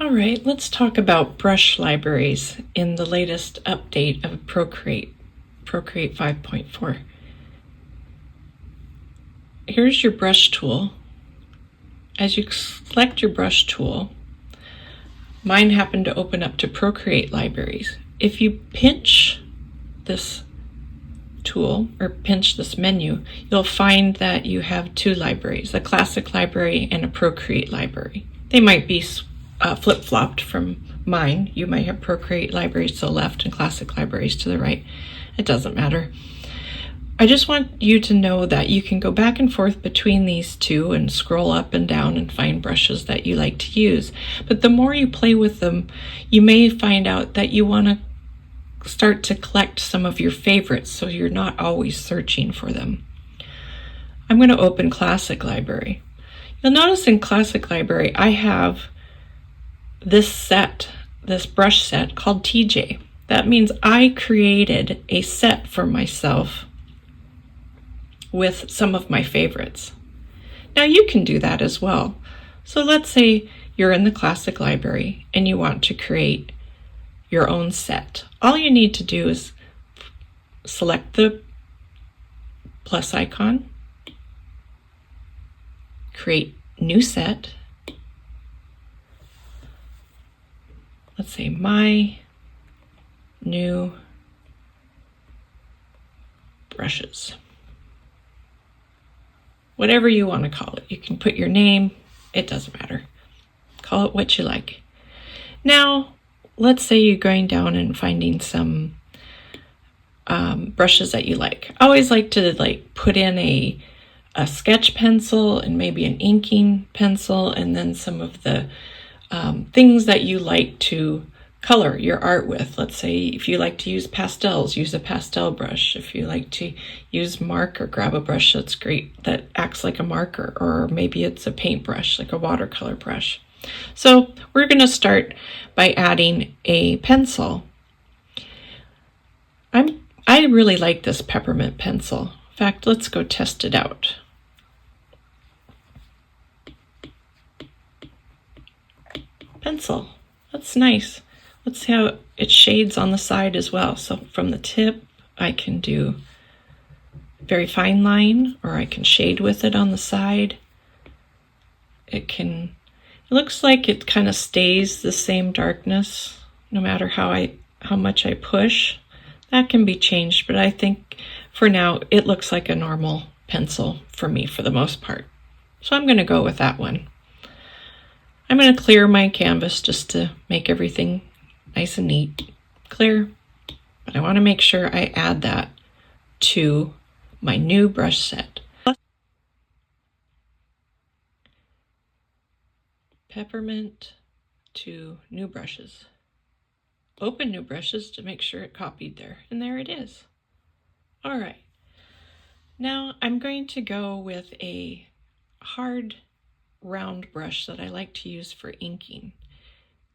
All right, let's talk about brush libraries in the latest update of Procreate 5.4. Here's your brush tool. As you select your brush tool, mine happened to open up to Procreate libraries. If you pinch this tool or pinch this menu, you'll find that you have two libraries, a classic library and a Procreate library. They might be flip-flopped from mine. You might have Procreate libraries to the left and classic libraries to the right. It doesn't matter. I just want you to know that you can go back and forth between these two and scroll up and down and find brushes that you like to use. But the more you play with them, you may find out that you want to start to collect some of your favorites so you're not always searching for them. I'm going to open Classic Library. You'll notice in Classic Library I have this brush set called TJ. That means I created a set for myself with some of my favorites. Now you can do that as well. So let's say you're in the Classic Library and you want to create your own set. All you need to do is select the plus icon, create new set. Let's say my new brushes. Whatever you want to call it. You can put your name, it doesn't matter. Call it what you like. Now, let's say you're going down and finding some brushes that you like. I always like to put in a sketch pencil and maybe an inking pencil and then some of the things that you like to color your art with. Let's say if you like to use pastels, use a pastel brush. If you like to use marker, grab a brush that's great, that acts like a marker, or maybe it's a paintbrush, like a watercolor brush. So we're going to start by adding a pencil. I really like this peppermint pencil. In fact, let's go test it out. Pencil, that's nice. Let's see how it shades on the side as well. So from the tip, I can do very fine line, or I can shade with it on the side. It looks like it kind of stays the same darkness no matter how much I push. That can be changed, but I think for now it looks like a normal pencil for me for the most part. So I'm going to go with that one. I'm going to clear my canvas just to make everything nice and neat. Clear. But I want to make sure I add that to my new brush set. Peppermint to new brushes. Open new brushes to make sure it copied there. And there it is. All right. Now I'm going to go with a hard round brush that I like to use for inking.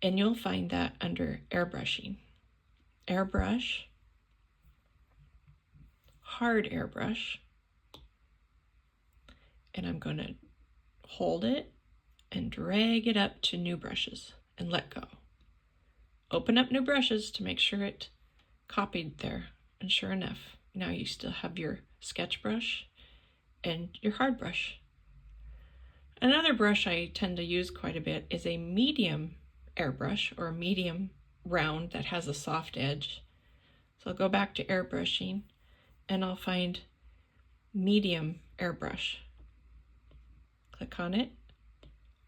And you'll find that under airbrushing. Airbrush, hard airbrush. And I'm going to hold it and drag it up to new brushes and let go. Open up new brushes to make sure it copied there. And sure enough, now you still have your sketch brush and your hard brush. Another brush I tend to use quite a bit is a medium airbrush, or a medium round that has a soft edge. So I'll go back to airbrushing and I'll find medium airbrush. Click on it,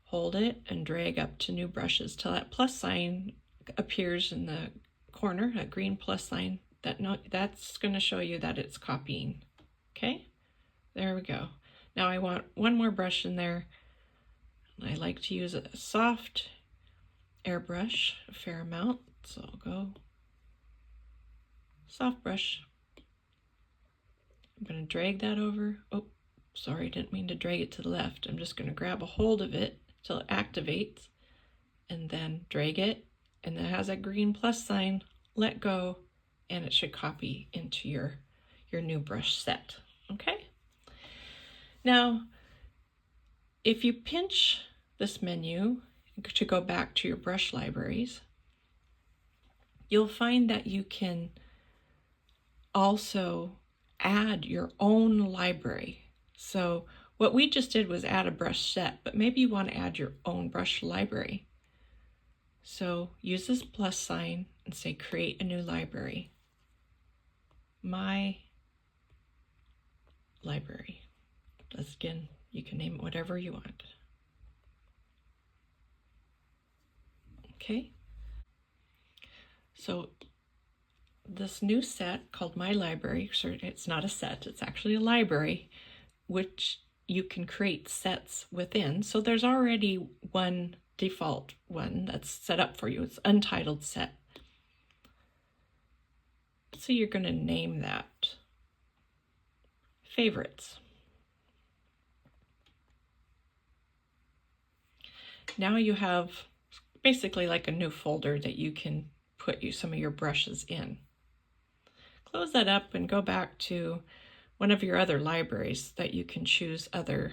hold it, and drag up to new brushes till that plus sign appears in the corner, a green plus sign. That's going to show you that it's copying. Okay, there we go. Now I want one more brush in there. I like to use a soft airbrush, a fair amount, so I'll go soft brush. I'm going to drag that over. Oh, sorry, didn't mean to drag it to the left. I'm just going to grab a hold of it till it activates and then drag it, and it has a green plus sign. Let go, and it should copy into your new brush set. Okay? Now, if you pinch this menu, to go back to your brush libraries, you'll find that you can also add your own library. So what we just did was add a brush set, but maybe you want to add your own brush library. So use this plus sign and say create a new library. My library. Again, you can name it whatever you want. Okay. So this new set called My Library, so it's not a set, it's actually a library, which you can create sets within. So there's already one default one that's set up for you. It's untitled set. So you're going to name that favorites. Now you have basically like a new folder that you can put some of your brushes in. Close that up and go back to one of your other libraries that you can choose other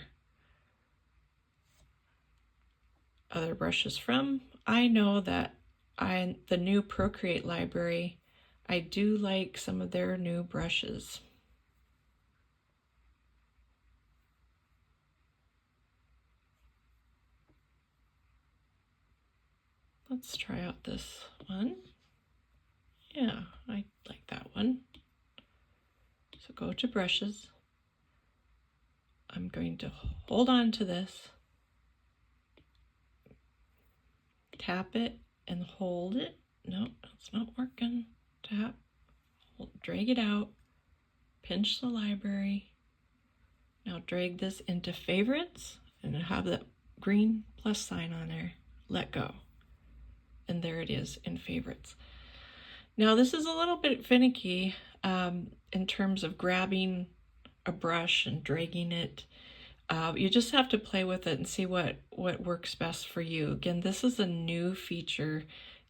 brushes from. I know that the new Procreate library, I do like some of their new brushes. Let's try out this one. Yeah, I like that one. So go to brushes. I'm going to hold on to this, tap it and hold it. No, it's not working. Tap, hold, drag it out, pinch the library. Now drag this into favorites and have that green plus sign on there. Let go. And there it is in favorites. Now this is a little bit finicky in terms of grabbing a brush and dragging it. You just have to play with it and see what works best for you. Again, this is a new feature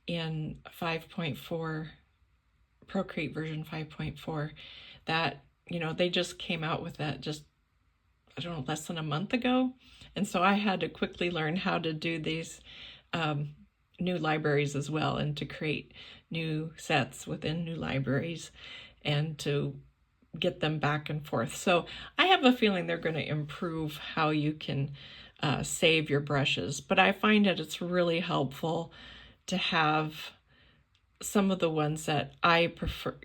in 5.4, Procreate version 5.4, that, you know, they just came out with that just, I don't know, less than a month ago. And so I had to quickly learn how to do these new libraries as well, and to create new sets within new libraries and to get them back and forth. So I have a feeling they're going to improve how you can save your brushes, but I find that it's really helpful to have some of the ones that I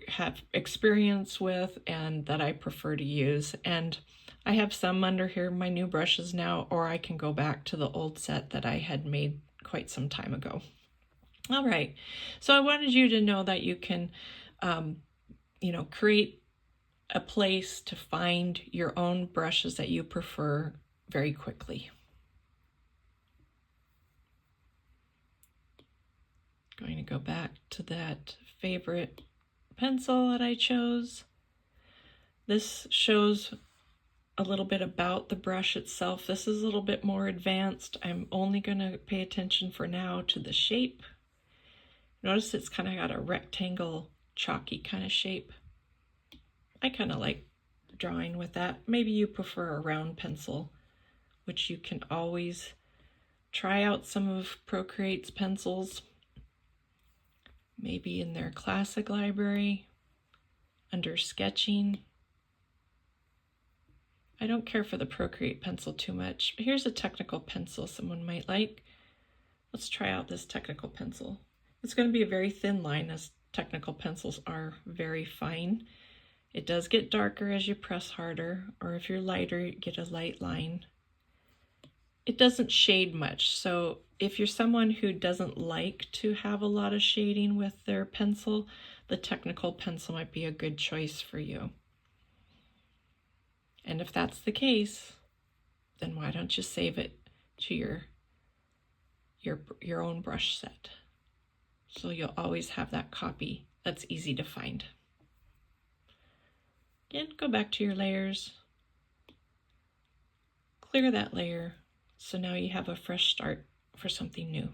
have experience with and that I prefer to use. And I have some under here, my new brushes now, or I can go back to the old set that I had made quite some time ago. All right, so I wanted you to know that you can, you know, create a place to find your own brushes that you prefer very quickly. Going to go back to that favorite pencil that I chose. This shows a little bit about the brush itself. This is a little bit more advanced. I'm only going to pay attention for now to the shape. Notice it's kind of got a rectangle, chalky kind of shape. I kind of like drawing with that. Maybe you prefer a round pencil, which you can always try out some of Procreate's pencils. Maybe in their classic library, under sketching. I don't care for the Procreate pencil too much. Here's a technical pencil someone might like. Let's try out this technical pencil. It's going to be a very thin line, as technical pencils are very fine. It does get darker as you press harder, or if you're lighter, you get a light line. It doesn't shade much, so if you're someone who doesn't like to have a lot of shading with their pencil, the technical pencil might be a good choice for you. And if that's the case, then why don't you save it to your own brush set? So you'll always have that copy that's easy to find. Again, go back to your layers, clear that layer, so now you have a fresh start for something new.